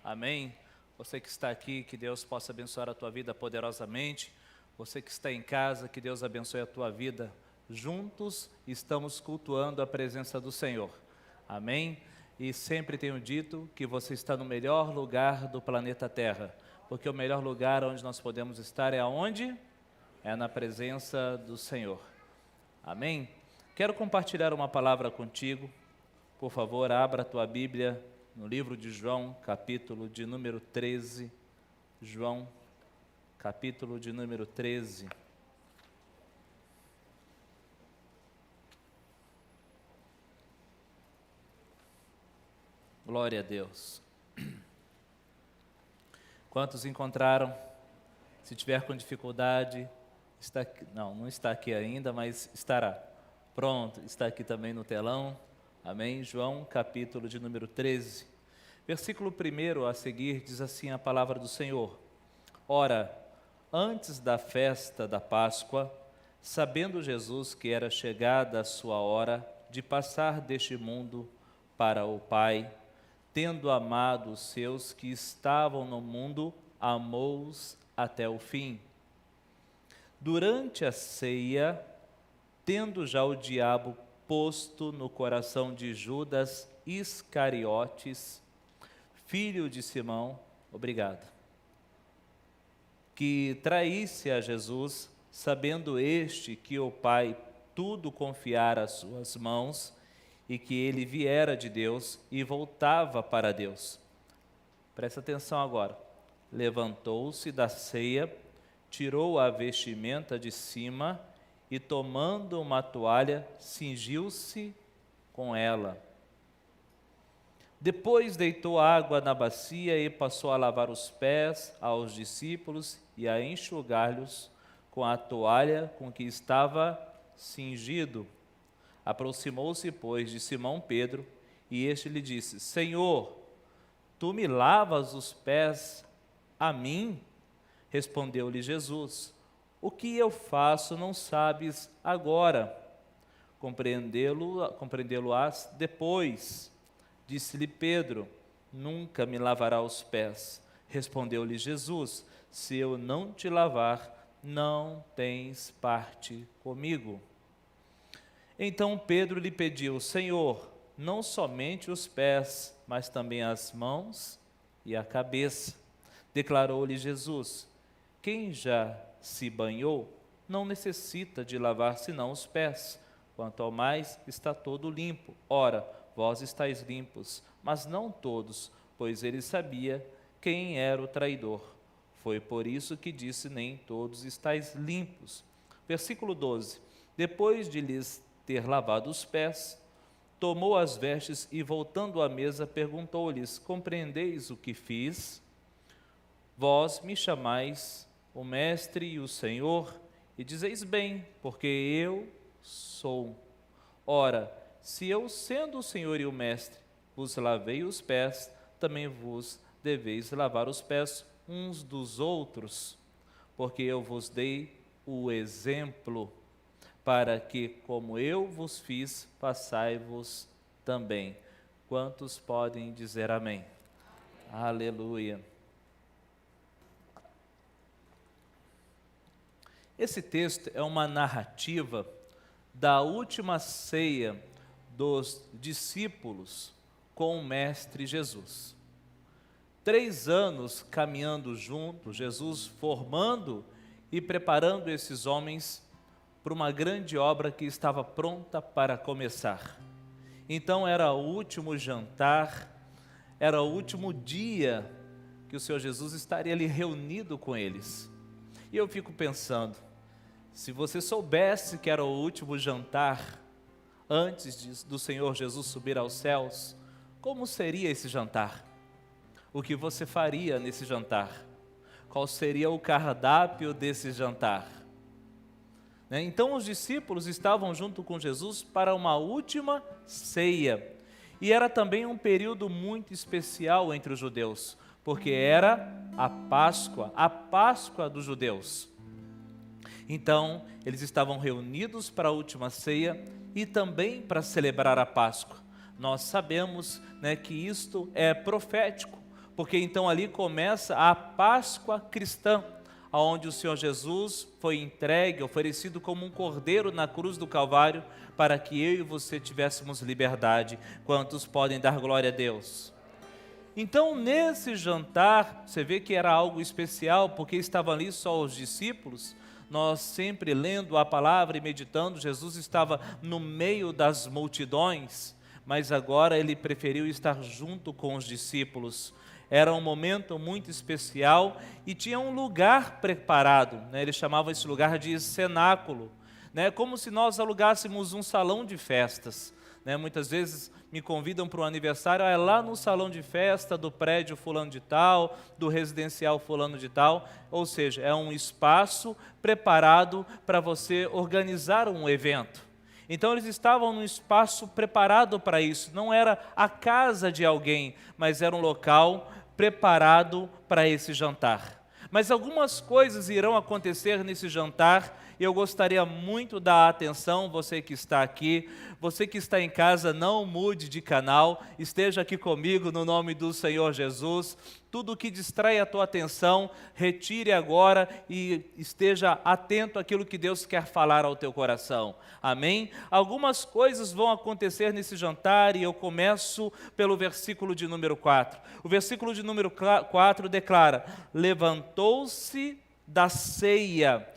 Amém? Você que está aqui, que Deus possa abençoar a tua vida poderosamente. Você que está em casa, que Deus abençoe a tua vida. Juntos estamos cultuando a presença do Senhor. Amém? E sempre tenho dito que você está no melhor lugar do planeta Terra. Porque o melhor lugar onde nós podemos estar é aonde? É na presença do Senhor. Amém? Quero compartilhar uma palavra contigo. Por favor, abra a tua Bíblia no livro de João, capítulo de número 13. João, capítulo de número 13. Glória a Deus. Quantos encontraram? Se tiver com dificuldade, está aqui, não está aqui ainda, mas estará. Pronto, está aqui também no telão. Amém? João, capítulo de número 13. Versículo 1 a seguir diz assim a palavra do Senhor. Ora, antes da festa da Páscoa, sabendo Jesus que era chegada a sua hora de passar deste mundo para o Pai, tendo amado os seus que estavam no mundo, amou-os até o fim. Durante a ceia, tendo já o diabo posto no coração de Judas Iscariotes, filho de Simão, que traísse a Jesus, sabendo este que o Pai tudo confiara às suas mãos e que ele viera de Deus e voltava para Deus. Presta atenção agora. Levantou-se da ceia, tirou a vestimenta de cima e, tomando uma toalha, cingiu-se com ela. Depois deitou água na bacia e passou a lavar os pés aos discípulos e a enxugar-lhes com a toalha com que estava cingido. Aproximou-se, pois, de Simão Pedro, e este lhe disse: Senhor, tu me lavas os pés a mim? Respondeu-lhe Jesus: O que eu faço não sabes agora, compreendê-lo-ás depois. Disse-lhe Pedro: Nunca me lavará os pés. Respondeu-lhe Jesus: Se eu não te lavar, não tens parte comigo. Então Pedro lhe pediu: Senhor, não somente os pés, mas também as mãos e a cabeça. Declarou-lhe Jesus: Quem já se banhou não necessita de lavar senão os pés, quanto ao mais está todo limpo. Ora, vós estáis limpos, mas não todos, pois ele sabia quem era o traidor. Foi por isso que disse: nem todos estáis limpos. Versículo 12. Depois de lhes ter lavado os pés, tomou as vestes e, voltando à mesa, perguntou-lhes: Compreendeis o que fiz? Vós me chamais o Mestre e o Senhor, e dizeis bem, porque eu sou. Ora, se eu, sendo o Senhor e o Mestre, vos lavei os pés, também vos deveis lavar os pés uns dos outros, porque eu vos dei o exemplo, para que, como eu vos fiz, façai-vos também. Quantos podem dizer amém? Aleluia. Esse texto é uma narrativa da última ceia dos discípulos com o Mestre Jesus. 3 anos caminhando juntos, Jesus formando e preparando esses homens para uma grande obra que estava pronta para começar. Então era o último jantar, era o último dia que o Senhor Jesus estaria ali reunido com eles. E eu fico pensando, se você soubesse que era o último jantar antes do Senhor Jesus subir aos céus, como seria esse jantar? O que você faria nesse jantar? Qual seria o cardápio desse jantar? Então os discípulos estavam junto com Jesus para uma última ceia. E era também um período muito especial entre os judeus, porque era a Páscoa dos judeus. Então, eles estavam reunidos para a última ceia e também para celebrar a Páscoa. Nós sabemos, que isto é profético, porque então ali começa a Páscoa cristã, onde o Senhor Jesus foi entregue, oferecido como um cordeiro na cruz do Calvário, para que eu e você tivéssemos liberdade. Quantos podem dar glória a Deus? Então, nesse jantar, você vê que era algo especial, porque estavam ali só os discípulos. Nós sempre lendo a palavra e meditando, Jesus estava no meio das multidões, mas agora ele preferiu estar junto com os discípulos. Era um momento muito especial e tinha um lugar preparado, né? Ele chamava esse lugar de cenáculo, né? Como se nós alugássemos um salão de festas, né? Muitas vezes me convidam para um aniversário, é lá no salão de festa do prédio fulano de tal, do residencial fulano de tal, ou seja, é um espaço preparado para você organizar um evento. Então eles estavam num espaço preparado para isso, não era a casa de alguém, mas era um local preparado para esse jantar. Mas algumas coisas irão acontecer nesse jantar, e eu gostaria muito da atenção, você que está aqui, você que está em casa, não mude de canal, esteja aqui comigo no nome do Senhor Jesus. Tudo que distrai a tua atenção, retire agora e esteja atento àquilo que Deus quer falar ao teu coração. Amém? Algumas coisas vão acontecer nesse jantar e eu começo pelo versículo de número 4. O versículo de número 4 declara: levantou-se da ceia,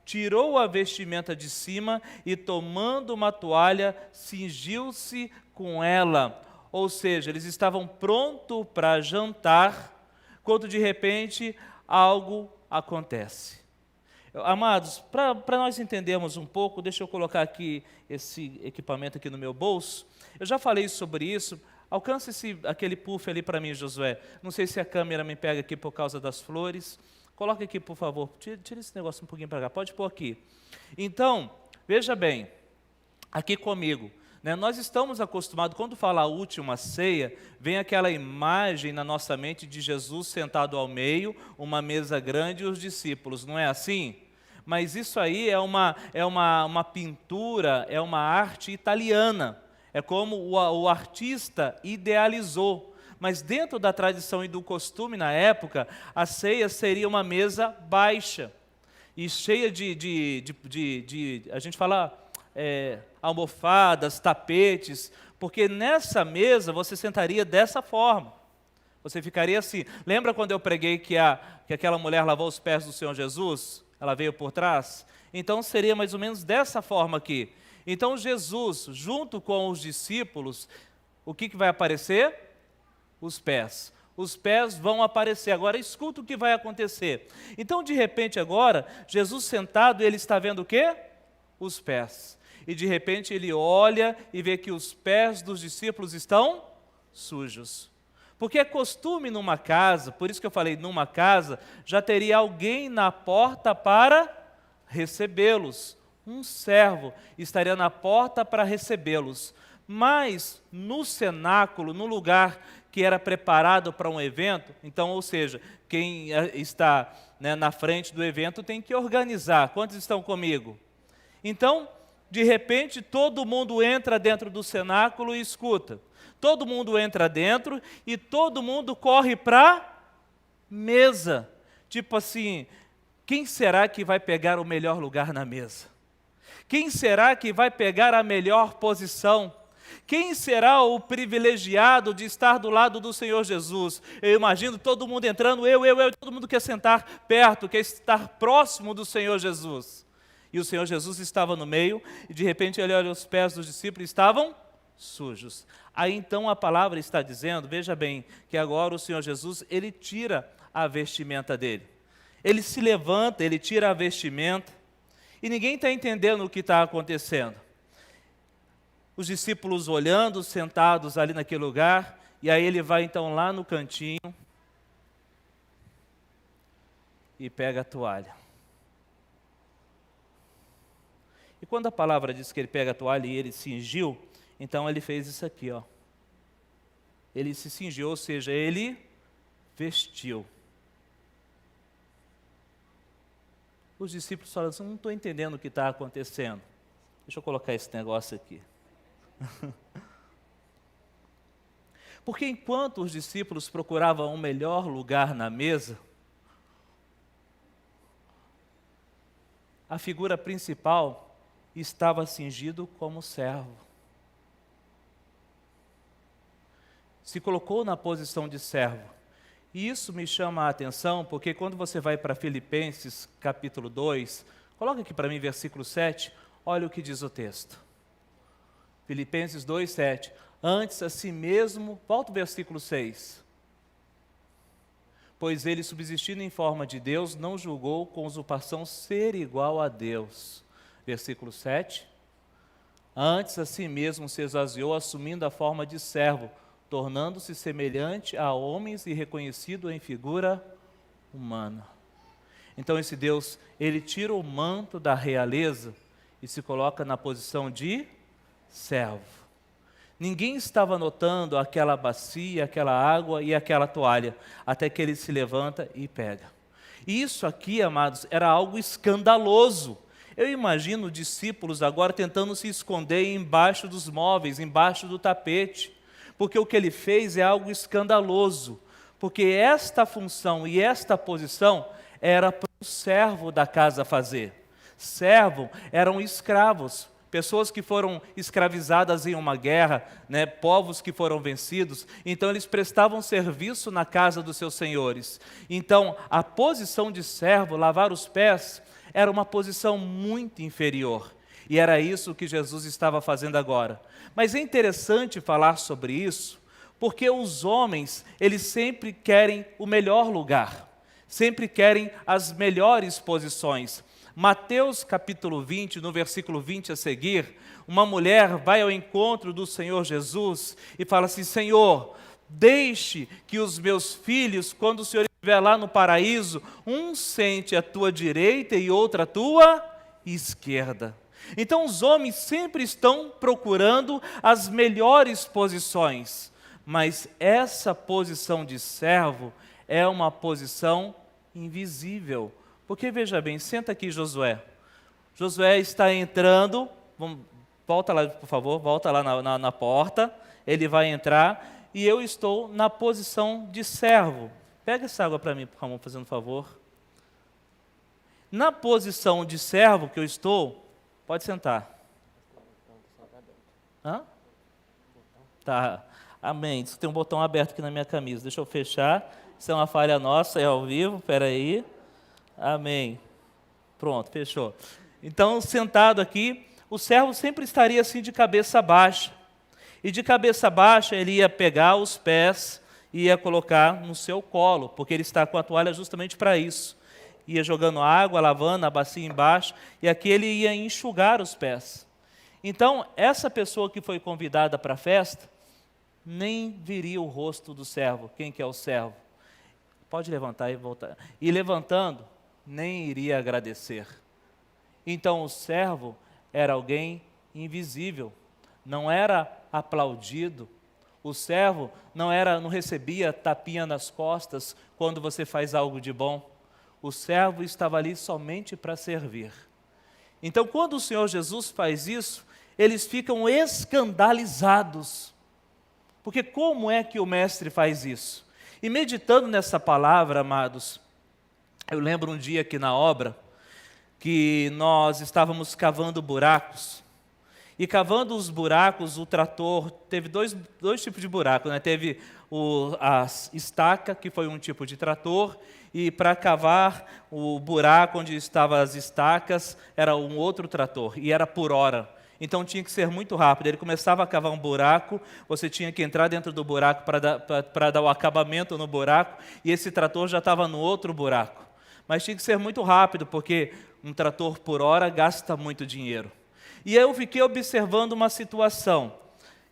tirou a vestimenta de cima e, tomando uma toalha, cingiu-se com ela. Ou seja, eles estavam prontos para jantar, quando de repente algo acontece. Amados, para nós entendermos um pouco, deixa eu colocar aqui esse equipamento aqui no meu bolso. Eu já falei sobre isso. Alcance aquele puff ali para mim, Josué. Não sei se a câmera me pega aqui por causa das flores. Coloca aqui, por favor. Tira esse negócio um pouquinho para cá. Pode pôr aqui. Então, veja bem, aqui comigo, né, nós estamos acostumados, quando fala a última ceia, vem aquela imagem na nossa mente de Jesus sentado ao meio, uma mesa grande e os discípulos, não é assim? Mas isso aí é uma pintura, é uma arte italiana, é como o artista idealizou. Mas dentro da tradição e do costume na época, a ceia seria uma mesa baixa e cheia a gente fala almofadas, tapetes, porque nessa mesa você sentaria dessa forma. Você ficaria assim. Lembra quando eu preguei que aquela mulher lavou os pés do Senhor Jesus? Ela veio por trás? Então seria mais ou menos dessa forma aqui. Então Jesus, junto com os discípulos, o que vai aparecer? Os pés. Os pés vão aparecer. Agora escuta o que vai acontecer. Então de repente agora, Jesus sentado, ele está vendo o quê? Os pés. E de repente ele olha e vê que os pés dos discípulos estão sujos. Porque é costume numa casa, por isso que eu falei numa casa, já teria alguém na porta para recebê-los. Um servo estaria na porta para recebê-los. Mas no cenáculo, no lugar que era preparado para um evento, então, ou seja, quem está, né, na frente do evento tem que organizar. Quantos estão comigo? Então, de repente, todo mundo entra dentro do cenáculo e escuta. Todo mundo entra dentro e todo mundo corre para a mesa. Tipo assim, quem será que vai pegar o melhor lugar na mesa? Quem será que vai pegar a melhor posição? Quem será o privilegiado de estar do lado do Senhor Jesus? Eu imagino todo mundo entrando, todo mundo quer sentar perto, quer estar próximo do Senhor Jesus. E o Senhor Jesus estava no meio, e de repente ele olha os pés dos discípulos, estavam sujos. Aí então a palavra está dizendo, veja bem, que agora o Senhor Jesus, ele tira a vestimenta dele. Ele se levanta, ele tira a vestimenta, e ninguém está entendendo o que está acontecendo. Os discípulos olhando, sentados ali naquele lugar, e aí ele vai então lá no cantinho e pega a toalha. E quando a palavra diz que ele pega a toalha e ele cingiu, então ele fez isso aqui, ó. Ele se cingiu, ou seja, ele vestiu. Os discípulos falam assim, não estou entendendo o que está acontecendo. Deixa eu colocar esse negócio aqui. Porque enquanto os discípulos procuravam um melhor lugar na mesa, a figura principal estava cingido como servo. Se colocou na posição de servo. E isso me chama a atenção, porque quando você vai para Filipenses capítulo 2, coloca aqui para mim versículo 7, olha o que diz o texto. Filipenses 2, 7. Antes a si mesmo, volta o versículo 6. Pois ele, subsistindo em forma de Deus, não julgou com usurpação ser igual a Deus. Versículo 7. Antes a si mesmo se esvaziou, assumindo a forma de servo, tornando-se semelhante a homens e reconhecido em figura humana. Então esse Deus, ele tira o manto da realeza e se coloca na posição de servo. Ninguém estava notando aquela bacia, aquela água e aquela toalha, até que ele se levanta e pega. E isso aqui, amados, era algo escandaloso. Eu imagino discípulos agora tentando se esconder embaixo dos móveis, embaixo do tapete, porque o que ele fez é algo escandaloso, porque esta função e esta posição era para o servo da casa fazer. Servo eram escravos, pessoas que foram escravizadas em uma guerra, povos que foram vencidos, então eles prestavam serviço na casa dos seus senhores. Então, a posição de servo, lavar os pés, era uma posição muito inferior. E era isso que Jesus estava fazendo agora. Mas é interessante falar sobre isso, porque os homens, eles sempre querem o melhor lugar, sempre querem as melhores posições. Mateus capítulo 20, no versículo 20 a seguir, uma mulher vai ao encontro do Senhor Jesus e fala assim: Senhor, deixe que os meus filhos, quando o Senhor estiver lá no paraíso, um sente à tua direita e outro à tua esquerda. Então os homens sempre estão procurando as melhores posições, mas essa posição de servo é uma posição invisível. Porque veja bem, senta aqui Josué. Josué está entrando, volta lá por favor, volta lá na porta, ele vai entrar e eu estou na posição de servo. Pega essa água para mim, Ramon, fazendo um favor. Na posição de servo que eu estou, pode sentar. Hã? Tá, amém. Tem um botão aberto aqui na minha camisa, deixa eu fechar. Isso é uma falha nossa, é ao vivo, espera aí. Amém. Pronto, fechou. Então, sentado aqui, o servo sempre estaria assim de cabeça baixa. E de cabeça baixa ele ia pegar os pés e ia colocar no seu colo, porque ele está com a toalha justamente para isso. Ia jogando água, lavando a bacia embaixo, e aqui ele ia enxugar os pés. Então, essa pessoa que foi convidada para a festa, nem viria o rosto do servo. Quem que é o servo? Pode levantar e voltar. E levantando, nem iria agradecer. Então o servo era alguém invisível, não era aplaudido. O servo não recebia tapinha nas costas quando você faz algo de bom. O servo estava ali somente para servir. Então quando o Senhor Jesus faz isso, eles ficam escandalizados. Porque como é que o mestre faz isso? E meditando nessa palavra, amados, eu lembro um dia aqui na obra, que nós estávamos cavando buracos, e cavando os buracos, o trator, teve dois tipos de buraco, Teve a estaca, que foi um tipo de trator, e para cavar o buraco onde estavam as estacas, era um outro trator, e era por hora. Então tinha que ser muito rápido. Ele começava a cavar um buraco, você tinha que entrar dentro do buraco para dar o acabamento no buraco, e esse trator já estava no outro buraco. Mas tinha que ser muito rápido, porque um trator por hora gasta muito dinheiro. E aí eu fiquei observando uma situação,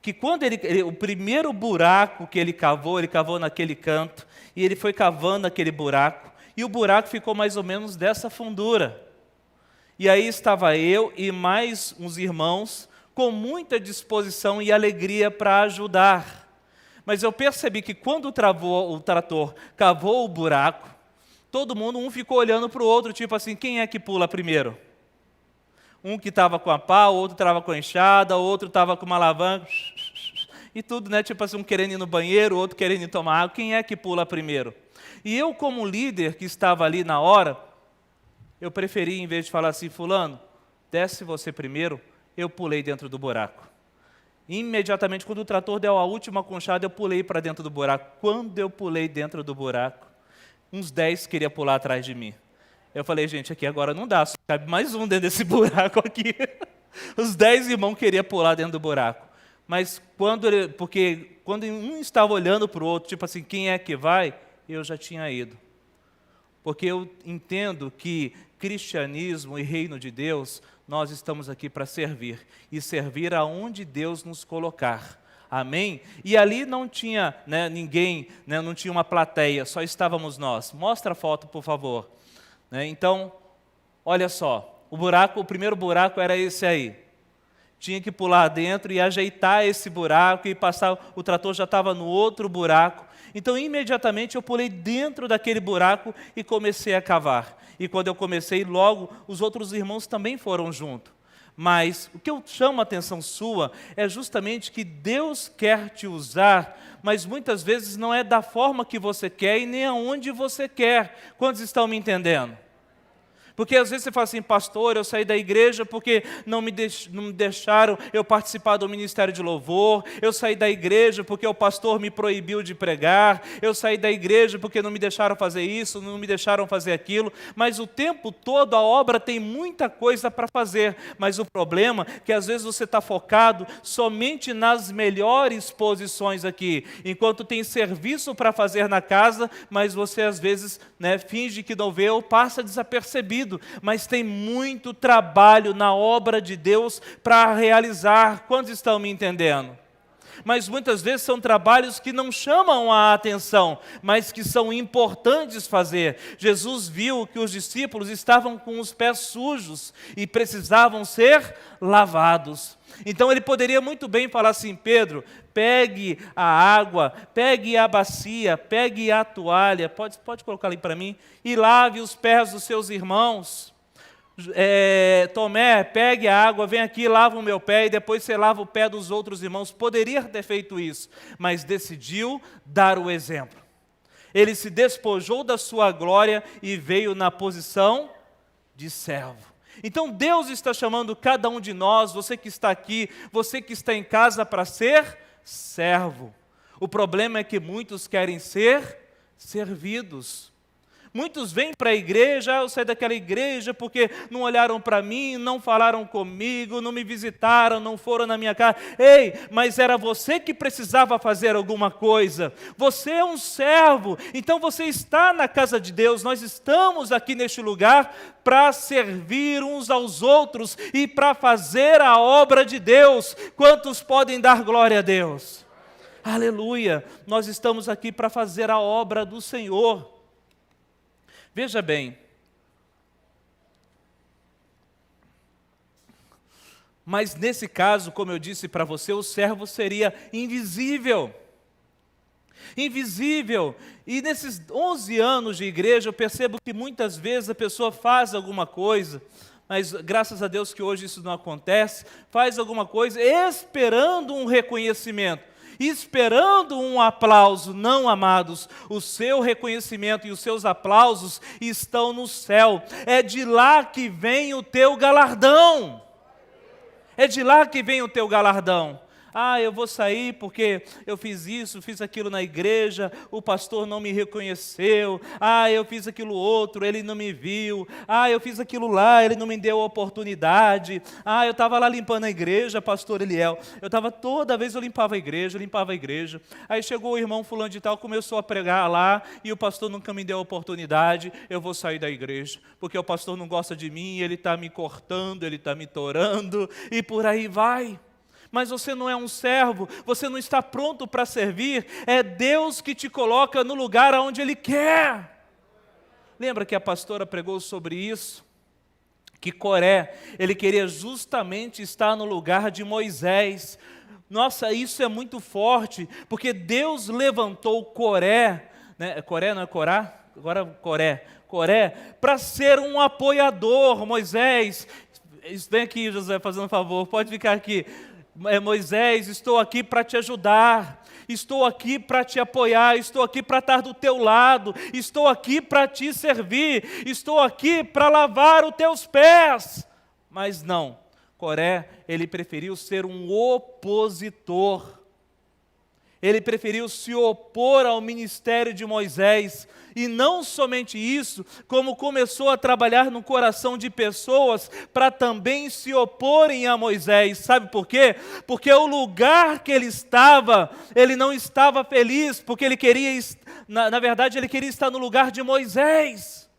que quando o primeiro buraco que ele cavou naquele canto, e ele foi cavando aquele buraco, e o buraco ficou mais ou menos dessa fundura. E aí estava eu e mais uns irmãos, com muita disposição e alegria para ajudar. Mas eu percebi que quando o trator cavou o buraco, todo mundo, um ficou olhando para o outro, tipo assim, quem é que pula primeiro? Um que estava com a pá, o outro estava com a enxada, o outro estava com uma alavanca. E tudo, né? Tipo assim, um querendo ir no banheiro, outro querendo ir tomar água. Quem é que pula primeiro? E eu, como líder que estava ali na hora, eu preferi, em vez de falar assim, fulano, desce você primeiro, eu pulei dentro do buraco. Imediatamente, quando o trator deu a última conchada, eu pulei para dentro do buraco. Quando eu pulei dentro do buraco, uns 10 queriam pular atrás de mim. Eu falei, gente, aqui agora não dá, só cabe mais um dentro desse buraco aqui. Os 10 irmãos queriam pular dentro do buraco. Mas porque quando um estava olhando para o outro, tipo assim, quem é que vai? Eu já tinha ido. Porque eu entendo que cristianismo e reino de Deus, nós estamos aqui para servir. E servir aonde Deus nos colocar. Amém? E ali não tinha ninguém, não tinha uma plateia, só estávamos nós. Mostra a foto, por favor. Então, olha só, o primeiro buraco era esse aí. Tinha que pular dentro e ajeitar esse buraco e passar, o trator já estava no outro buraco. Então, imediatamente eu pulei dentro daquele buraco e comecei a cavar. E quando eu comecei, logo os outros irmãos também foram junto. Mas o que eu chamo a atenção sua é justamente que Deus quer te usar, mas muitas vezes não é da forma que você quer e nem aonde você quer. Quantos estão me entendendo? Porque às vezes você fala assim, pastor, eu saí da igreja porque não me deixaram eu participar do ministério de louvor, eu saí da igreja porque o pastor me proibiu de pregar, eu saí da igreja porque não me deixaram fazer isso, não me deixaram fazer aquilo, mas o tempo todo a obra tem muita coisa para fazer, mas o problema é que às vezes você está focado somente nas melhores posições aqui, enquanto tem serviço para fazer na casa, mas você às vezes finge que não vê ou passa desapercebido. Mas tem muito trabalho na obra de Deus para realizar. Quantos estão me entendendo? Mas muitas vezes são trabalhos que não chamam a atenção, mas que são importantes fazer. Jesus viu que os discípulos estavam com os pés sujos e precisavam ser lavados. Então ele poderia muito bem falar assim, Pedro, pegue a água, pegue a bacia, pegue a toalha, pode colocar ali para mim, e lave os pés dos seus irmãos. Tomé, pegue a água, vem aqui, lava o meu pé, e depois você lava o pé dos outros irmãos. Poderia ter feito isso, mas decidiu dar o exemplo. Ele se despojou da sua glória e veio na posição de servo. Então Deus está chamando cada um de nós, você que está aqui, você que está em casa, para ser servo. O problema é que muitos querem ser servidos. Muitos vêm para a igreja, eu saí daquela igreja porque não olharam para mim, não falaram comigo, não me visitaram, não foram na minha casa. Ei, mas era você que precisava fazer alguma coisa. Você é um servo, então você está na casa de Deus. Nós estamos aqui neste lugar para servir uns aos outros e para fazer a obra de Deus. Quantos podem dar glória a Deus? Aleluia! Nós estamos aqui para fazer a obra do Senhor. Veja bem, mas nesse caso, como eu disse para você, o servo seria invisível. Invisível. E nesses 11 anos de igreja, eu percebo que muitas vezes a pessoa faz alguma coisa, mas graças a Deus que hoje isso não acontece, faz alguma coisa esperando um reconhecimento. Esperando um aplauso. Não, amados, o seu reconhecimento e os seus aplausos estão no céu. É de lá que vem o teu galardão. É de lá que vem o teu galardão. Eu vou sair porque eu fiz isso, fiz aquilo na igreja, o pastor não me reconheceu. Eu fiz aquilo outro, ele não me viu. Eu fiz aquilo lá, ele não me deu a oportunidade. Eu estava lá limpando a igreja, pastor Eliel. Toda vez eu limpava a igreja. Aí chegou o irmão fulano de tal, começou a pregar lá, e o pastor nunca me deu a oportunidade. Eu vou sair da igreja, porque o pastor não gosta de mim, ele está me cortando, ele está me torando, e por aí vai. Mas você não é um servo, você não está pronto para servir, é Deus que te coloca no lugar onde Ele quer. Lembra que a pastora pregou sobre isso? Que Coré, ele queria justamente estar no lugar de Moisés. Nossa, isso é muito forte, porque Deus levantou Coré, Coré não é Corá? Agora Coré, para ser um apoiador. Moisés, vem aqui, José, fazendo um favor, pode ficar aqui. Moisés, estou aqui para te ajudar, estou aqui para te apoiar, estou aqui para estar do teu lado, estou aqui para te servir, estou aqui para lavar os teus pés. Mas não, Coré, ele preferiu ser um opositor. Ele preferiu se opor ao ministério de Moisés. E não somente isso, como começou a trabalhar no coração de pessoas para também se oporem a Moisés. Sabe por quê? Porque o lugar que ele estava, ele não estava feliz, porque ele queria, na verdade, ele queria estar no lugar de Moisés.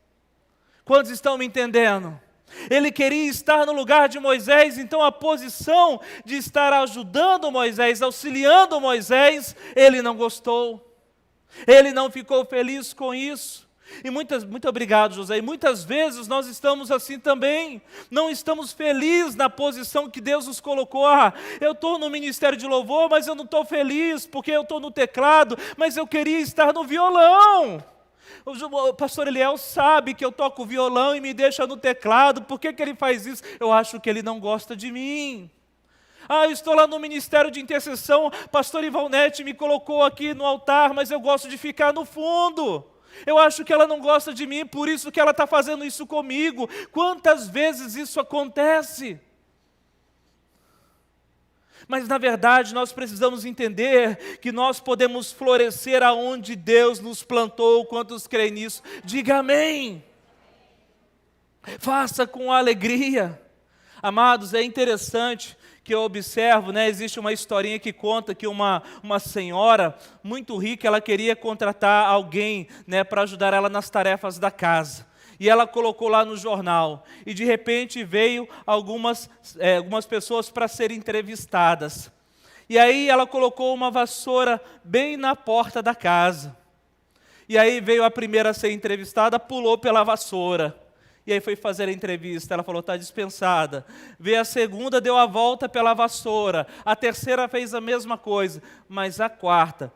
Quantos estão me entendendo? Ele queria estar no lugar de Moisés, então a posição de estar ajudando Moisés, auxiliando Moisés, ele não gostou. Ele não ficou feliz com isso. E muito obrigado, José. E muitas vezes nós estamos assim também. Não estamos felizes na posição que Deus nos colocou. Eu estou no ministério de louvor, mas eu não estou feliz, porque eu estou no teclado, mas eu queria estar no violão. O pastor Eliel sabe que eu toco violão e me deixa no teclado. Por que ele faz isso? Eu acho que ele não gosta de mim. Eu estou lá no ministério de intercessão, pastor Ivonete me colocou aqui no altar, mas eu gosto de ficar no fundo. Eu acho que ela não gosta de mim, por isso que ela está fazendo isso comigo. Quantas vezes isso acontece? Mas na verdade nós precisamos entender que nós podemos florescer aonde Deus nos plantou. Quantos creem nisso? Diga amém. Faça com alegria. Amados, é interessante que eu observo, existe uma historinha que conta que uma senhora muito rica, ela queria contratar alguém, para ajudar ela nas tarefas da casa. E ela colocou lá no jornal, e de repente veio algumas pessoas para serem entrevistadas. E aí ela colocou uma vassoura bem na porta da casa. E aí veio a primeira a ser entrevistada, pulou pela vassoura. E aí foi fazer a entrevista, ela falou, está dispensada. Veio a segunda, deu a volta pela vassoura. A terceira fez a mesma coisa, mas a quarta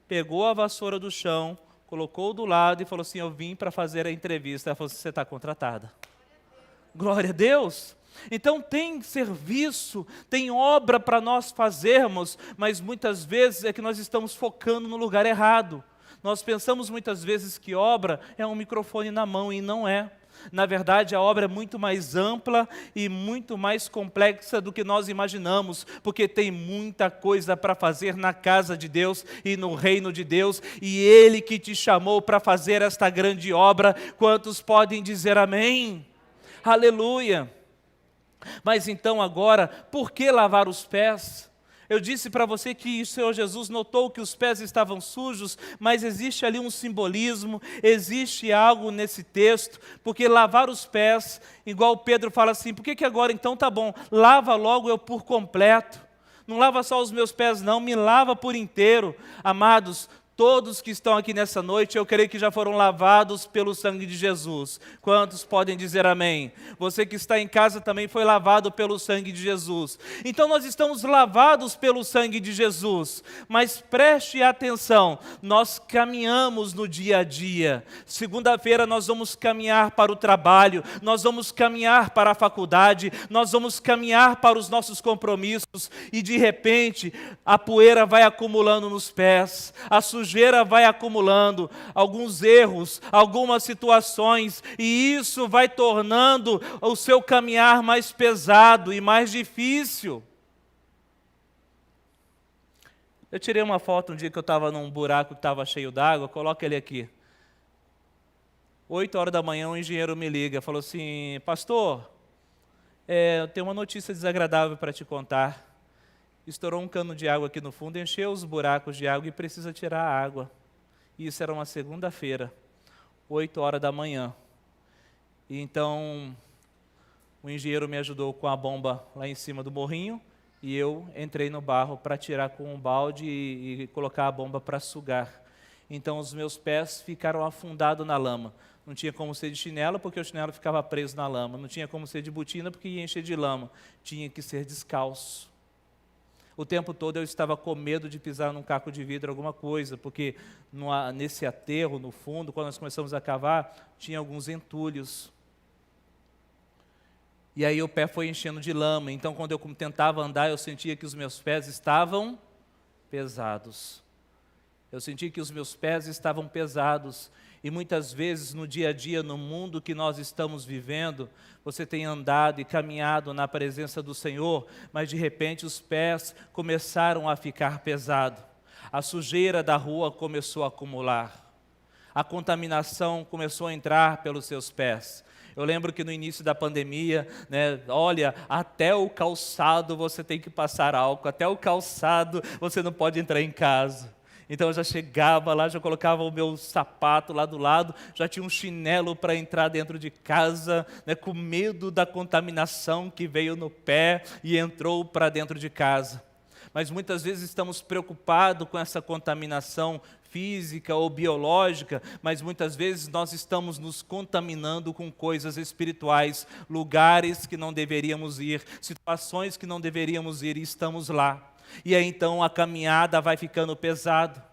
pegou a vassoura do chão, colocou do lado e falou assim, eu vim para fazer a entrevista. Ela falou assim, você está contratada. Glória a Deus. Então tem serviço, tem obra para nós fazermos, mas muitas vezes é que nós estamos focando no lugar errado. Nós pensamos muitas vezes que obra é um microfone na mão, e não é. Na verdade, a obra é muito mais ampla e muito mais complexa do que nós imaginamos, porque tem muita coisa para fazer na casa de Deus e no reino de Deus, e Ele que te chamou para fazer esta grande obra. Quantos podem dizer amém? Aleluia! Mas então agora, por que lavar os pés? Eu disse para você que o Senhor Jesus notou que os pés estavam sujos, mas existe ali um simbolismo, existe algo nesse texto, porque lavar os pés, igual Pedro fala assim, por que agora então tá bom, lava logo eu por completo, não lava só os meus pés não, me lava por inteiro. Amados, todos que estão aqui nessa noite, eu creio que já foram lavados pelo sangue de Jesus. Quantos podem dizer amém? Você que está em casa também foi lavado pelo sangue de Jesus. Então nós estamos lavados pelo sangue de Jesus. Mas preste atenção, nós caminhamos no dia a dia. Segunda-feira nós vamos caminhar para o trabalho, nós vamos caminhar para a faculdade, nós vamos caminhar para os nossos compromissos, e de repente a poeira vai acumulando nos pés, a sujeira vai acumulando, alguns erros, algumas situações, e isso vai tornando o seu caminhar mais pesado e mais difícil. Eu tirei uma foto um dia que eu estava num buraco que estava cheio d'água, coloca ele aqui. 8 horas da manhã um engenheiro me liga, falou assim, pastor, eu tenho uma notícia desagradável para te contar. Estourou um cano de água aqui no fundo, encheu os buracos de água e precisa tirar a água. E isso era uma segunda-feira, 8 horas da manhã. E então, o engenheiro me ajudou com a bomba lá em cima do morrinho, e eu entrei no barro para tirar com um balde e colocar a bomba para sugar. Então, os meus pés ficaram afundados na lama. Não tinha como ser de chinelo, porque o chinelo ficava preso na lama. Não tinha como ser de botina, porque ia encher de lama. Tinha que ser descalço. O tempo todo eu estava com medo de pisar num caco de vidro, alguma coisa, porque nesse aterro, no fundo, quando nós começamos a cavar, tinha alguns entulhos. E aí o pé foi enchendo de lama. Então, quando eu tentava andar, eu sentia que os meus pés estavam pesados. Eu sentia que os meus pés estavam pesados. E muitas vezes no dia a dia, no mundo que nós estamos vivendo, você tem andado e caminhado na presença do Senhor, mas de repente os pés começaram a ficar pesados. A sujeira da rua começou a acumular. A contaminação começou a entrar pelos seus pés. Eu lembro que no início da pandemia, olha, até o calçado você tem que passar álcool, até o calçado você não pode entrar em casa. Então eu já chegava lá, já colocava o meu sapato lá do lado, já tinha um chinelo para entrar dentro de casa, com medo da contaminação que veio no pé e entrou para dentro de casa. Mas muitas vezes estamos preocupados com essa contaminação física ou biológica, mas muitas vezes nós estamos nos contaminando com coisas espirituais, lugares que não deveríamos ir, situações que não deveríamos ir e estamos lá. E aí então a caminhada vai ficando pesada.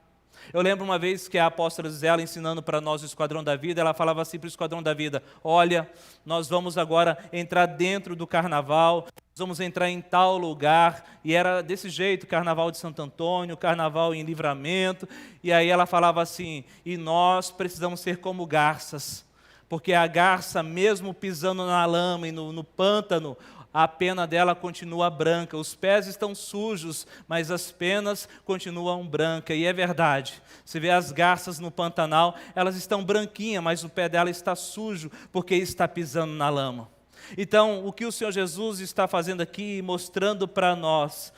Eu lembro uma vez que a apóstola Zélia, ensinando para nós o Esquadrão da Vida, ela falava assim para o Esquadrão da Vida: olha, nós vamos agora entrar dentro do carnaval, nós vamos entrar em tal lugar, e era desse jeito, carnaval de Santo Antônio, carnaval em Livramento, e aí ela falava assim, e nós precisamos ser como garças, porque a garça, mesmo pisando na lama e no pântano, a pena dela continua branca, os pés estão sujos, mas as penas continuam brancas, e é verdade. Você vê as garças no Pantanal, elas estão branquinhas, mas o pé dela está sujo, porque está pisando na lama. Então, o que o Senhor Jesus está fazendo aqui, mostrando para nós,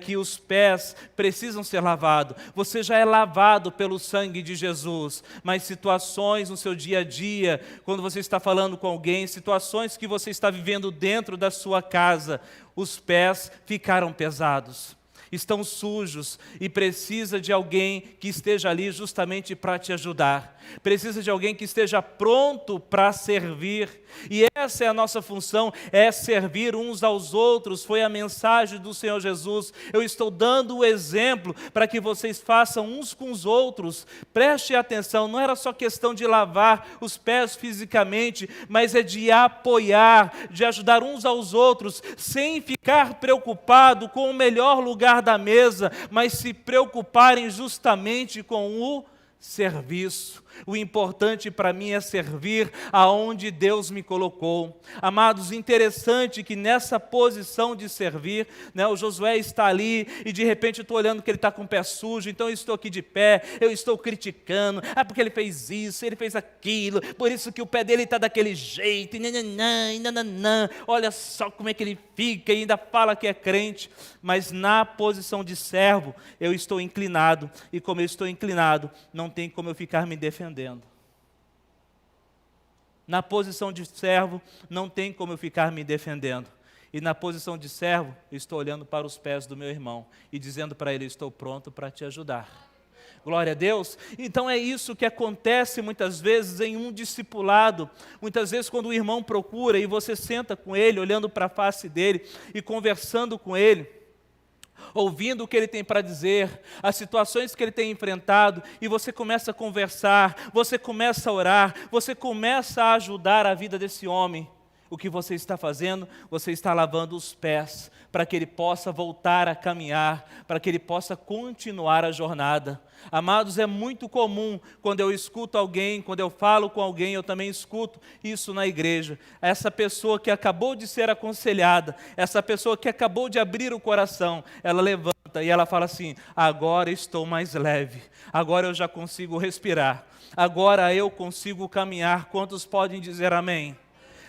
que os pés precisam ser lavados. Você já é lavado pelo sangue de Jesus, mas situações no seu dia a dia, quando você está falando com alguém, situações que você está vivendo dentro da sua casa, os pés ficaram pesados, estão sujos, e precisa de alguém que esteja ali justamente para te ajudar. Precisa de alguém que esteja pronto para servir. E essa é a nossa função, é servir uns aos outros. Foi a mensagem do Senhor Jesus. Eu estou dando o exemplo para que vocês façam uns com os outros. Preste atenção, não era só questão de lavar os pés fisicamente, mas é de apoiar, de ajudar uns aos outros, sem ficar preocupado com o melhor lugar da mesa, mas se preocuparem justamente com o serviço. O importante para mim é servir aonde Deus me colocou. Amados, interessante que nessa posição de servir, o Josué está ali e de repente eu estou olhando que ele está com o pé sujo, então eu estou aqui de pé, eu estou criticando, porque ele fez isso, ele fez aquilo, por isso que o pé dele está daquele jeito, e nananã, olha só como é que ele fica e ainda fala que é crente. Mas na posição de servo eu estou inclinado, e como eu estou inclinado, não tem como eu ficar me defendendo. Na posição de servo, não tem como eu ficar me defendendo. E na posição de servo, eu estou olhando para os pés do meu irmão e dizendo para ele: estou pronto para te ajudar. Glória a Deus. Então é isso que acontece muitas vezes em um discipulado. Muitas vezes quando o irmão procura e você senta com ele, olhando para a face dele e conversando com ele, ouvindo o que ele tem para dizer, as situações que ele tem enfrentado, e você começa a conversar, você começa a orar, você começa a ajudar a vida desse homem. O que você está fazendo? Você está lavando os pés, para que ele possa voltar a caminhar, para que ele possa continuar a jornada. Amados, é muito comum, quando eu escuto alguém, quando eu falo com alguém, eu também escuto isso na igreja. Essa pessoa que acabou de ser aconselhada, essa pessoa que acabou de abrir o coração, ela levanta e ela fala assim: agora estou mais leve, agora eu já consigo respirar, agora eu consigo caminhar. Quantos podem dizer amém?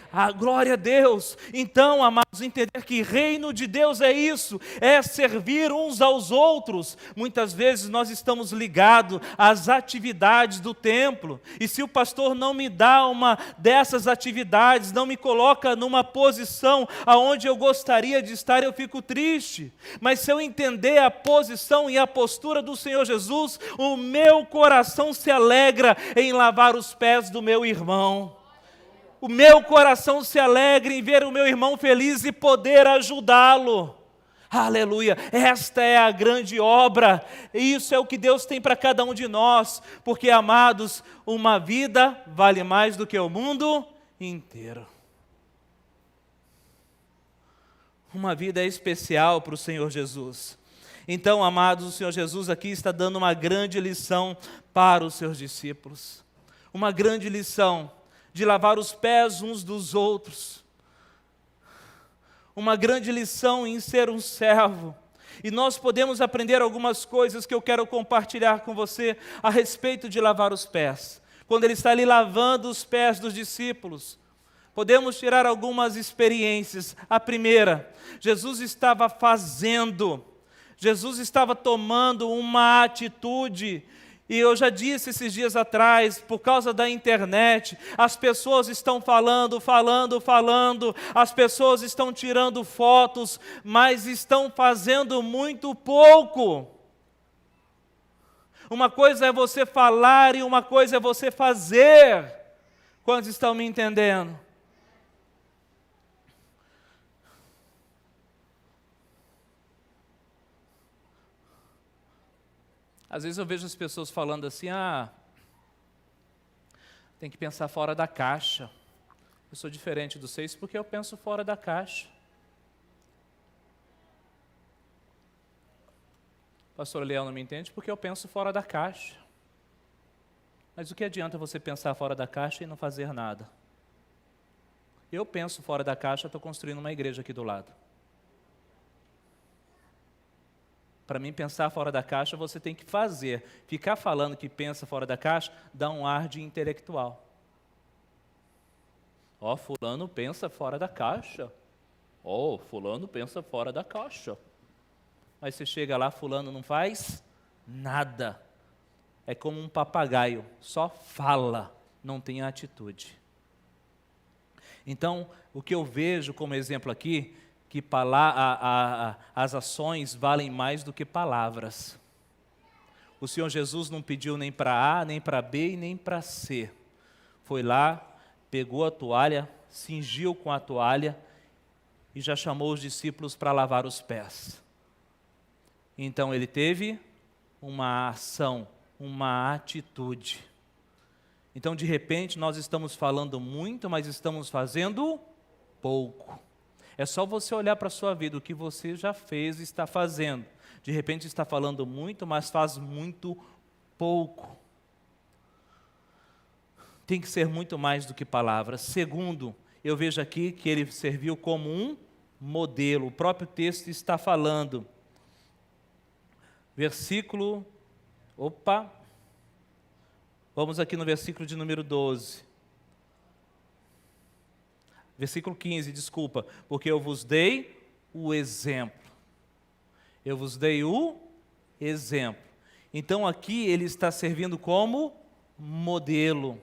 Ah, glória a Deus. Então, amados, entender que reino de Deus é isso, é servir uns aos outros. Muitas vezes nós estamos ligados às atividades do templo, e se o pastor não me dá uma dessas atividades, não me coloca numa posição aonde eu gostaria de estar, eu fico triste. Mas se eu entender a posição e a postura do Senhor Jesus, o meu coração se alegra em lavar os pés do meu irmão. O meu coração se alegra em ver o meu irmão feliz e poder ajudá-lo. Aleluia, esta é a grande obra, e isso é o que Deus tem para cada um de nós, porque, amados, uma vida vale mais do que o mundo inteiro. uma vida especial para o Senhor Jesus. Então, amados, o Senhor Jesus aqui está dando uma grande lição para os seus discípulos. Uma grande lição de lavar os pés uns dos outros. Uma grande lição em ser um servo. E nós podemos aprender algumas coisas que eu quero compartilhar com você a respeito de lavar os pés. Quando ele está ali lavando os pés dos discípulos, podemos tirar algumas experiências. A primeira, Jesus estava tomando uma atitude. E eu já disse esses dias atrás, por causa da internet, as pessoas estão falando, as pessoas estão tirando fotos, mas estão fazendo muito pouco. Uma coisa é você falar e uma coisa é você fazer. Quantos estão me entendendo? Às vezes eu vejo as pessoas falando assim, tem que pensar fora da caixa. Eu sou diferente dos seis porque eu penso fora da caixa. Pastor Leão não me entende porque eu penso fora da caixa. Mas o que adianta você pensar fora da caixa e não fazer nada? Eu penso fora da caixa, estou construindo uma igreja aqui do lado. Para mim, pensar fora da caixa, você tem que fazer. Ficar falando que pensa fora da caixa, dá um ar de intelectual. Fulano pensa fora da caixa. Fulano pensa fora da caixa. Mas você chega lá, fulano não faz nada. É como um papagaio, só fala, não tem atitude. Então, o que eu vejo como exemplo aqui, que as ações valem mais do que palavras. O Senhor Jesus não pediu nem para A, nem para B e nem para C. Foi lá, pegou a toalha, cingiu com a toalha e já chamou os discípulos para lavar os pés. Então ele teve uma ação, uma atitude. Então, de repente, nós estamos falando muito, mas estamos fazendo pouco. É só você olhar para a sua vida, o que você já fez e está fazendo. De repente está falando muito, mas faz muito pouco. Tem que ser muito mais do que palavras. Segundo, eu vejo aqui que ele serviu como um modelo. O próprio texto está falando. Vamos aqui no versículo de número 12. Versículo 15, desculpa. Porque eu vos dei o exemplo. Eu vos dei o exemplo. Então aqui ele está servindo como modelo.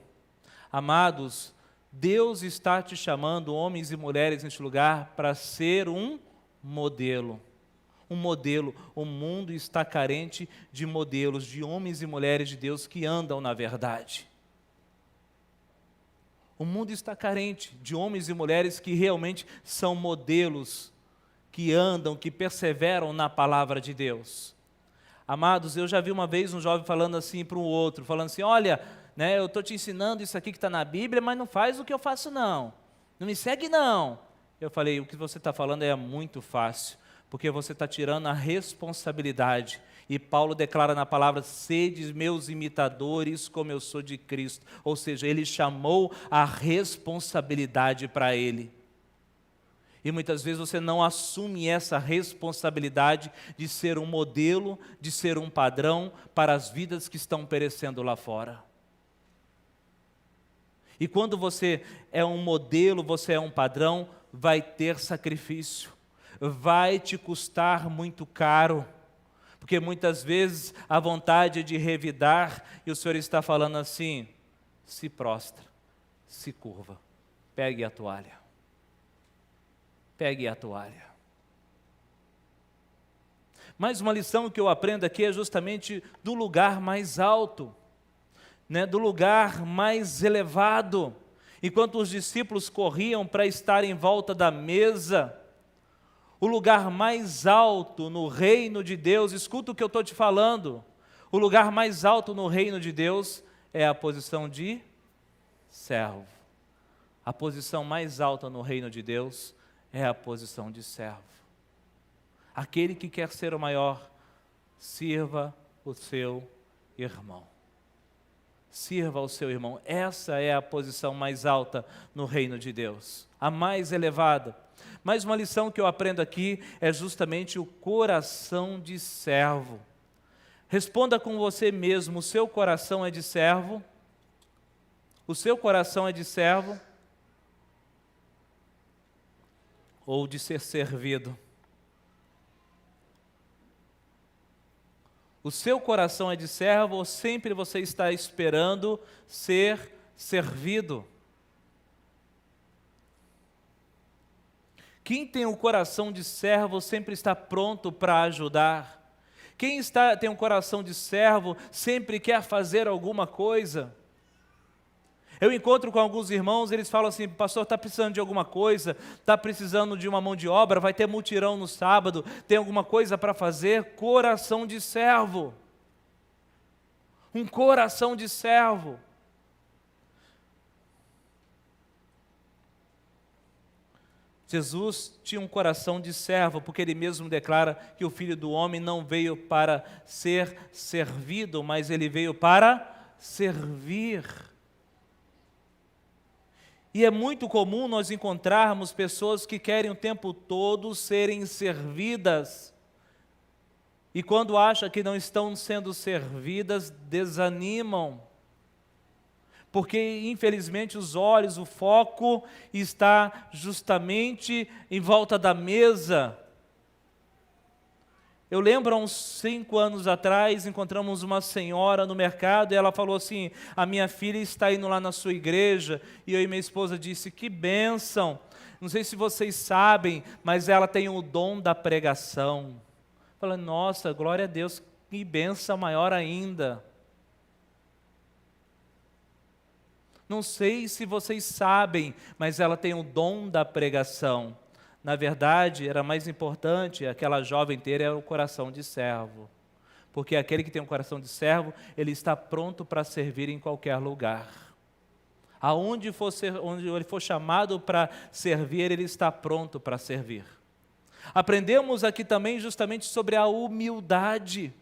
Amados, Deus está te chamando, homens e mulheres neste lugar, para ser um modelo. Um modelo. O mundo está carente de modelos, de homens e mulheres de Deus que andam na verdade. O mundo está carente de homens e mulheres que realmente são modelos, que andam, que perseveram na palavra de Deus. Amados, eu já vi uma vez um jovem falando assim para o outro, falando assim, olha, eu estou te ensinando isso aqui que está na Bíblia, mas não faz o que eu faço não. Não me segue não. Eu falei, o que você está falando é muito fácil, porque você está tirando a responsabilidade. E Paulo declara na palavra, sede meus imitadores como eu sou de Cristo. Ou seja, ele chamou a responsabilidade para ele. E muitas vezes você não assume essa responsabilidade de ser um modelo, de ser um padrão para as vidas que estão perecendo lá fora. E quando você é um modelo, você é um padrão, vai ter sacrifício. Vai te custar muito caro. Porque muitas vezes a vontade é de revidar e o Senhor está falando assim, se prostra, se curva, pegue a toalha. Pegue a toalha. Mais uma lição que eu aprendo aqui é justamente do lugar mais alto, do lugar mais elevado. Enquanto os discípulos corriam para estar em volta da mesa, o lugar mais alto no reino de Deus, escuta o que eu estou te falando, o lugar mais alto no reino de Deus é a posição de servo. A posição mais alta no reino de Deus é a posição de servo. Aquele que quer ser o maior, sirva o seu irmão. Sirva ao seu irmão. Essa é a posição mais alta no reino de Deus, a mais elevada. Mais uma lição que eu aprendo aqui é justamente o coração de servo. Responda com você mesmo: o seu coração é de servo? O seu coração é de servo? Ou de ser servido? O seu coração é de servo ou sempre você está esperando ser servido? Quem tem o coração de servo sempre está pronto para ajudar. Quem tem um coração de servo sempre quer fazer alguma coisa. Eu encontro com alguns irmãos, eles falam assim: pastor, está precisando de alguma coisa, está precisando de uma mão de obra, vai ter mutirão no sábado, tem alguma coisa para fazer? Coração de servo. Um coração de servo. Jesus tinha um coração de servo, porque ele mesmo declara que o Filho do Homem não veio para ser servido, mas ele veio para servir. E é muito comum nós encontrarmos pessoas que querem o tempo todo serem servidas. E quando acham que não estão sendo servidas, desanimam. Porque, infelizmente, os olhos, o foco está justamente em volta da mesa. Eu lembro, há uns 5 anos atrás, encontramos uma senhora no mercado e ela falou assim: a minha filha está indo lá na sua igreja. E eu e minha esposa disse: que bênção. Não sei se vocês sabem, mas ela tem o dom da pregação. Falei: nossa, glória a Deus, que bênção maior ainda. Não sei se vocês sabem, mas ela tem o dom da pregação. Na verdade, era mais importante, aquela jovem ter era o coração de servo. Porque aquele que tem um coração de servo, ele está pronto para servir em qualquer lugar. Onde ele for chamado para servir, ele está pronto para servir. Aprendemos aqui também justamente sobre a humildade.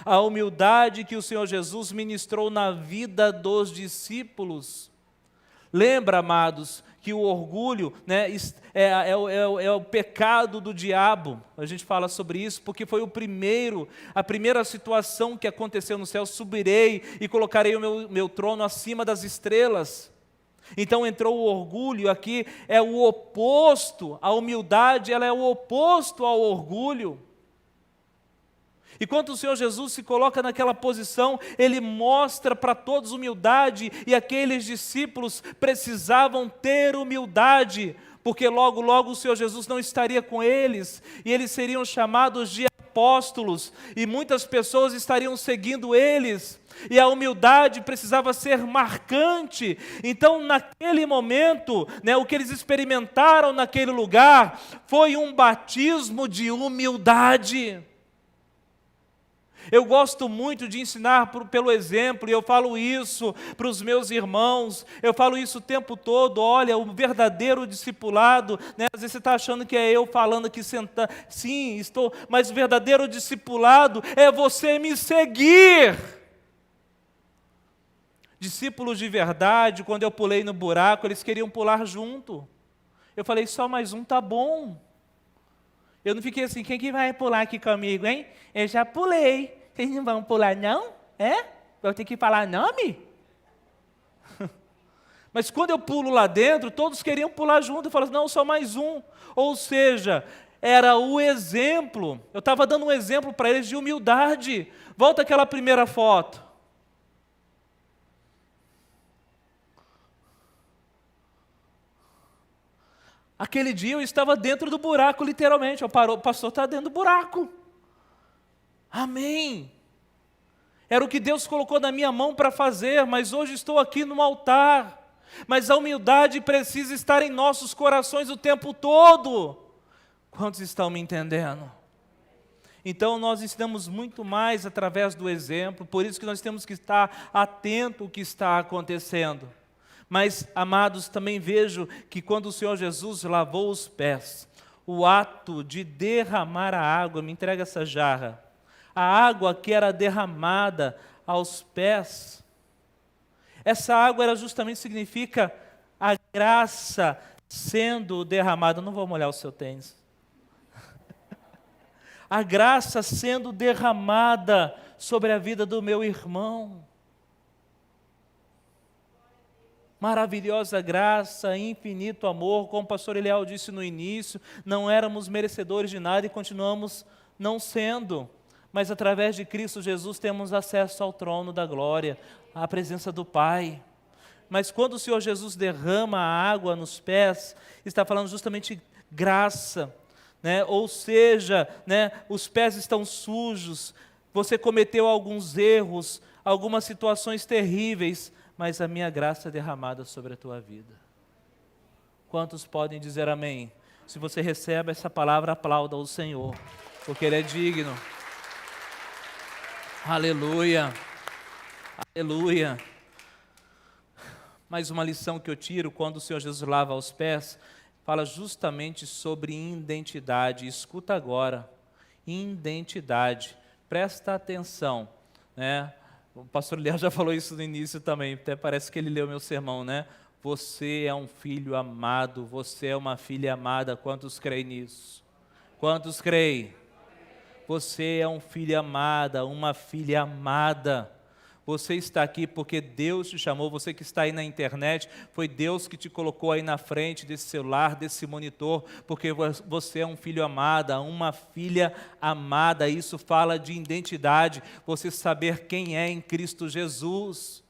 A humildade que o Senhor Jesus ministrou na vida dos discípulos. Lembra, amados, que o orgulho, né, é o pecado do diabo. A gente fala sobre isso porque foi a primeira situação que aconteceu no céu: subirei e colocarei o meu trono acima das estrelas. Então entrou o orgulho, aqui é o oposto, a humildade ela é o oposto ao orgulho. E quando o Senhor Jesus se coloca naquela posição, Ele mostra para todos humildade, e aqueles discípulos precisavam ter humildade, porque logo, logo o Senhor Jesus não estaria com eles, e eles seriam chamados de apóstolos, e muitas pessoas estariam seguindo eles, e a humildade precisava ser marcante. Então, naquele momento, né, o que eles experimentaram naquele lugar foi um batismo de humildade. Eu gosto muito de ensinar pelo exemplo, e eu falo isso para os meus irmãos, eu falo isso o tempo todo. Olha, o verdadeiro discipulado, né? Às vezes você está achando que é eu falando aqui sentado, sim, estou, mas o verdadeiro discipulado é você me seguir. Discípulos de verdade, quando eu pulei no buraco, eles queriam pular junto. Eu falei: só mais um tá bom. Eu não fiquei assim: quem que vai pular aqui comigo, hein? Eu já pulei. Vocês não vão pular, não? É? Eu tenho que falar nome? Mas quando eu pulo lá dentro, todos queriam pular junto. Eu falo: não, só mais um. Ou seja, era o exemplo. Eu estava dando um exemplo para eles de humildade. Volta àquela primeira foto. Aquele dia eu estava dentro do buraco, literalmente. O pastor está dentro do buraco. Amém. Era o que Deus colocou na minha mão para fazer, mas hoje estou aqui no altar. Mas a humildade precisa estar em nossos corações o tempo todo. Quantos estão me entendendo? Então nós ensinamos muito mais através do exemplo, por isso que nós temos que estar atento ao que está acontecendo. Mas, amados, também vejo que quando o Senhor Jesus lavou os pés, o ato de derramar a água, me entrega essa jarra, a água que era derramada aos pés, essa água era justamente significa a graça sendo derramada. Não vou molhar o seu tênis. A graça sendo derramada sobre a vida do meu irmão. Maravilhosa graça, infinito amor, como o pastor Eliel disse no início, não éramos merecedores de nada e continuamos não sendo, mas através de Cristo Jesus temos acesso ao trono da glória, à presença do Pai. Mas quando o Senhor Jesus derrama a água nos pés, está falando justamente graça, né? Ou seja, né, os pés estão sujos, você cometeu alguns erros, algumas situações terríveis, mas a minha graça é derramada sobre a tua vida. Quantos podem dizer amém? Se você recebe essa palavra, aplauda o Senhor, porque Ele é digno. Aleluia, aleluia. Mais uma lição que eu tiro quando o Senhor Jesus lava os pés, fala justamente sobre identidade. Escuta agora, identidade. Presta atenção, né? O pastor Léo já falou isso no início também, até parece que ele leu meu sermão, né? Você é um filho amado, você é uma filha amada. Quantos creem nisso? Quantos creem? Você é um filho amada, uma filha amada. Você está aqui porque Deus te chamou. Você que está aí na internet, foi Deus que te colocou aí na frente desse celular, desse monitor, porque você é um filho amada, uma filha amada. Isso fala de identidade, você saber quem é em Cristo Jesus.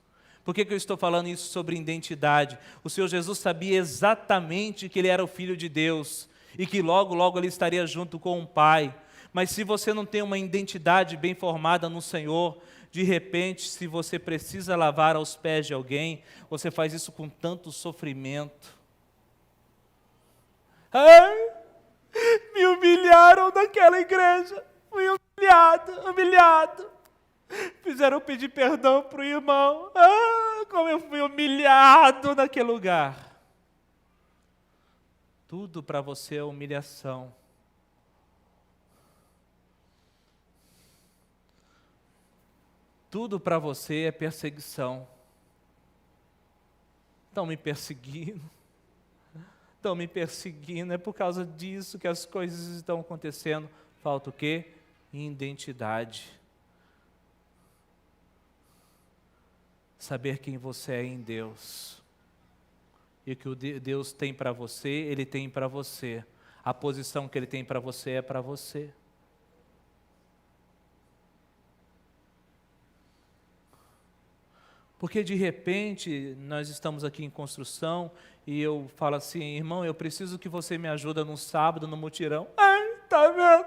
Por que eu estou falando isso sobre identidade? O Senhor Jesus sabia exatamente que Ele era o Filho de Deus e que logo, logo Ele estaria junto com o Pai. Mas se você não tem uma identidade bem formada no Senhor, de repente, se você precisa lavar aos pés de alguém, você faz isso com tanto sofrimento. Ai, me humilharam naquela igreja, fui humilhado. Fizeram pedir perdão para o irmão. Como eu fui humilhado naquele lugar. Tudo para você é humilhação. Tudo para você é perseguição. Estão me perseguindo. É por causa disso que as coisas estão acontecendo. Falta o quê? Identidade. Saber quem você é em Deus. E o que o Deus tem para você, Ele tem para você. A posição que Ele tem para você é para você. Porque de repente nós estamos aqui em construção e eu falo assim, irmão, eu preciso que você me ajude no sábado no mutirão. Ai, tá vendo?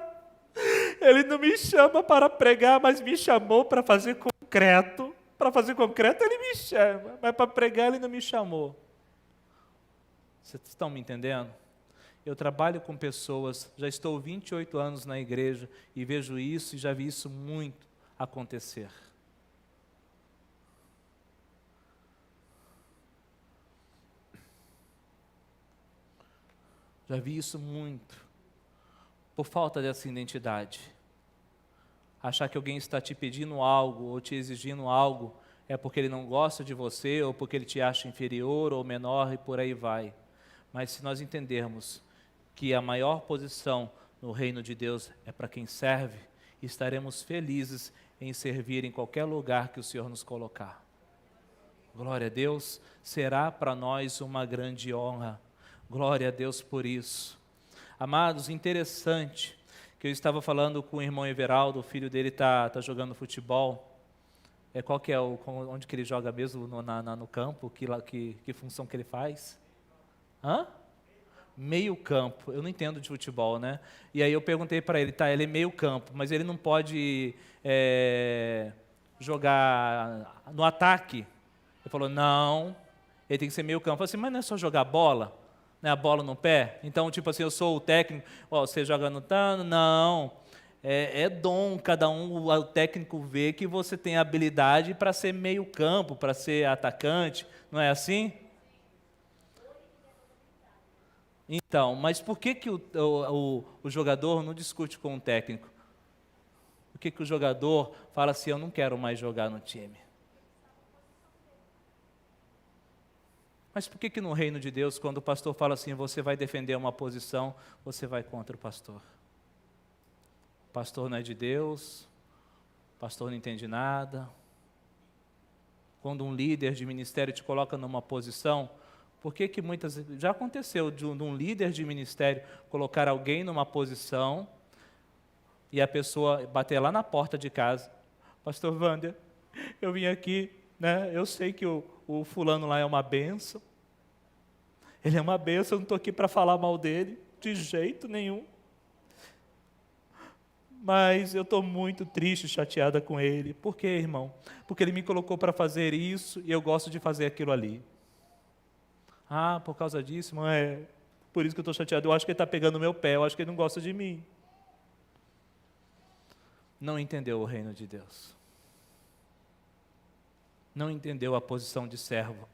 Ele não me chama para pregar, mas me chamou para fazer concreto. Para fazer concreto ele me chama, mas para pregar ele não me chamou. Vocês estão me entendendo? Eu trabalho com pessoas, já estou 28 anos na igreja e vejo isso e já vi isso muito acontecer. Já vi isso muito, por falta dessa identidade. Achar que alguém está te pedindo algo ou te exigindo algo é porque ele não gosta de você ou porque ele te acha inferior ou menor e por aí vai. Mas se nós entendermos que a maior posição no reino de Deus é para quem serve, estaremos felizes em servir em qualquer lugar que o Senhor nos colocar. Glória a Deus, será para nós uma grande honra. Glória a Deus por isso. Amados, interessante que eu estava falando com o irmão Everaldo, o filho dele está jogando futebol. Qual que é onde que ele joga mesmo no campo? Que função que ele faz? Meio campo. Eu não entendo de futebol, né? E aí eu perguntei para ele, ele é meio campo, mas ele não pode jogar no ataque. Ele falou, não, ele tem que ser meio campo. Eu falei assim, mas não é só jogar bola? Né, a bola no pé? Então, tipo assim, eu sou o técnico, você joga no tano? Não, é dom, cada um, o técnico vê que você tem habilidade para ser meio campo, para ser atacante, não é assim? Então, mas por que, que o jogador não discute com o técnico? Por que, que o jogador fala assim, eu não quero mais jogar no time? Mas por que, que no reino de Deus, quando o pastor fala assim, você vai defender uma posição, você vai contra o pastor? O pastor não é de Deus, o pastor não entende nada. Quando um líder de ministério te coloca numa posição, por que que muitas vezes, já aconteceu de um líder de ministério colocar alguém numa posição e a pessoa bater lá na porta de casa, pastor Wander, eu vim aqui, né? Eu sei que o fulano lá é uma bênção, ele é uma bênção, eu não estou aqui para falar mal dele, de jeito nenhum. Mas eu estou muito triste, chateada com ele. Por quê, irmão? Porque ele me colocou para fazer isso e eu gosto de fazer aquilo ali. Ah, por causa disso, irmão, por isso que eu estou chateado. Eu acho que ele está pegando o meu pé, eu acho que ele não gosta de mim. Não entendeu o reino de Deus. Não entendeu a posição de servo.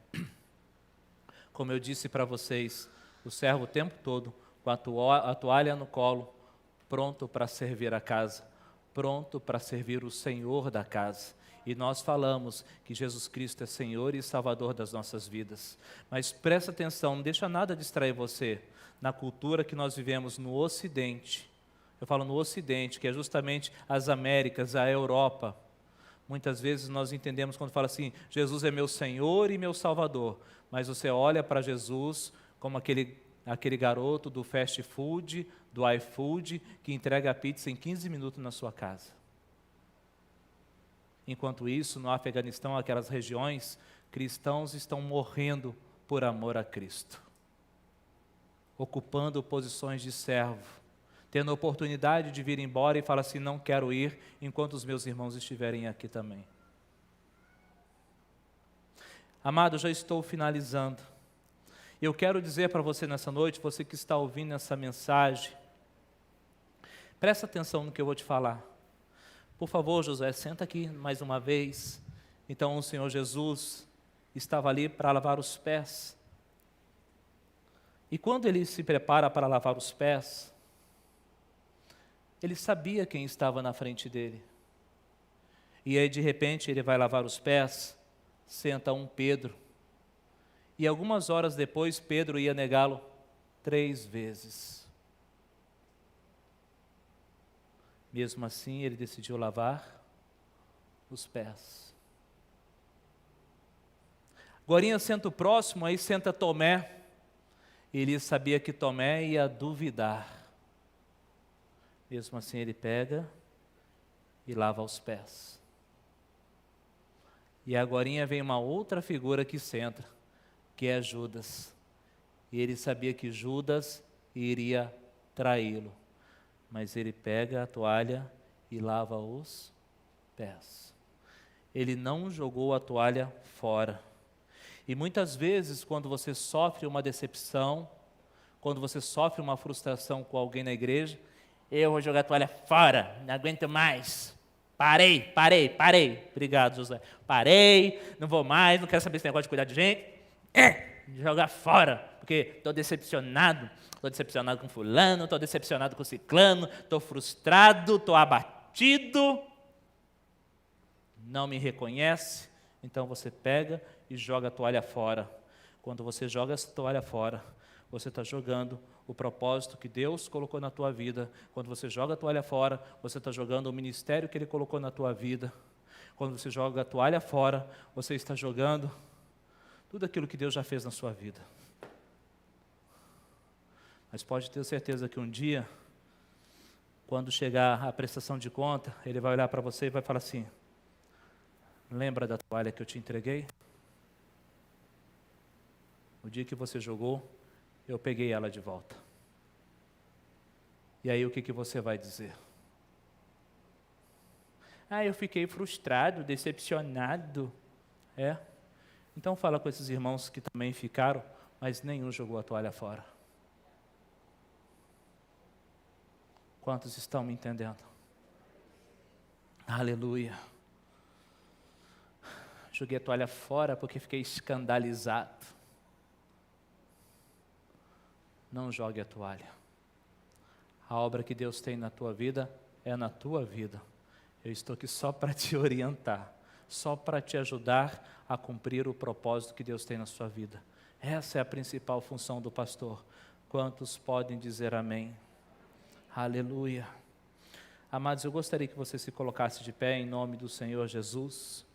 Como eu disse para vocês, o servo o tempo todo, com a toalha no colo, pronto para servir a casa, pronto para servir o Senhor da casa. E nós falamos que Jesus Cristo é Senhor e Salvador das nossas vidas. Mas presta atenção, não deixa nada distrair você. Na cultura que nós vivemos no Ocidente, eu falo no Ocidente, que é justamente as Américas, a Europa. Muitas vezes nós entendemos quando fala assim, Jesus é meu Senhor e meu Salvador. Mas você olha para Jesus como aquele garoto do fast food, do iFood, que entrega a pizza em 15 minutos na sua casa. Enquanto isso, no Afeganistão, aquelas regiões, cristãos estão morrendo por amor a Cristo, ocupando posições de servo, tendo a oportunidade de vir embora e falar assim, não quero ir, enquanto os meus irmãos estiverem aqui também. Amado, já estou finalizando. Eu quero dizer para você nessa noite, você que está ouvindo essa mensagem, presta atenção no que eu vou te falar. Por favor, José, senta aqui mais uma vez. Então o Senhor Jesus estava ali para lavar os pés. E quando ele se prepara para lavar os pés, ele sabia quem estava na frente dele. E aí de repente ele vai lavar os pés, senta um Pedro. E algumas horas depois Pedro ia negá-lo 3 vezes. Mesmo assim, ele decidiu lavar os pés. Agorinha senta o próximo, aí senta Tomé. Ele sabia que Tomé ia duvidar. Mesmo assim, ele pega e lava os pés. E agorinha vem uma outra figura que senta, que é Judas. E ele sabia que Judas iria traí-lo. Mas ele pega a toalha e lava os pés. Ele não jogou a toalha fora. E muitas vezes, quando você sofre uma decepção, quando você sofre uma frustração com alguém na igreja, eu vou jogar a toalha fora, não aguento mais. Parei. Obrigado, José. Parei, não vou mais, não quero saber esse negócio de cuidar de gente. Jogar fora, porque estou decepcionado com fulano, estou decepcionado com ciclano, estou frustrado, estou abatido, não me reconhece, então você pega e joga a toalha fora. Quando você joga essa toalha fora, você está jogando o propósito que Deus colocou na tua vida. Quando você joga a toalha fora, você está jogando o ministério que Ele colocou na tua vida. Quando você joga a toalha fora, você está jogando tudo aquilo que Deus já fez na sua vida. Mas pode ter certeza que um dia, quando chegar a prestação de conta, Ele vai olhar para você e vai falar assim, lembra da toalha que eu te entreguei? O dia que você jogou, eu peguei ela de volta. E aí o que você vai dizer? Eu fiquei frustrado, decepcionado. Então fala com esses irmãos que também ficaram, mas nenhum jogou a toalha fora. Quantos estão me entendendo? Aleluia. Joguei a toalha fora porque fiquei escandalizado. não jogue a toalha. A obra que Deus tem na tua vida é na tua vida. Eu estou aqui só para te orientar, só para te ajudar a cumprir o propósito que Deus tem na sua vida. Essa é a principal função do pastor. Quantos podem dizer amém? Aleluia. Amados, eu gostaria que você se colocasse de pé em nome do Senhor Jesus.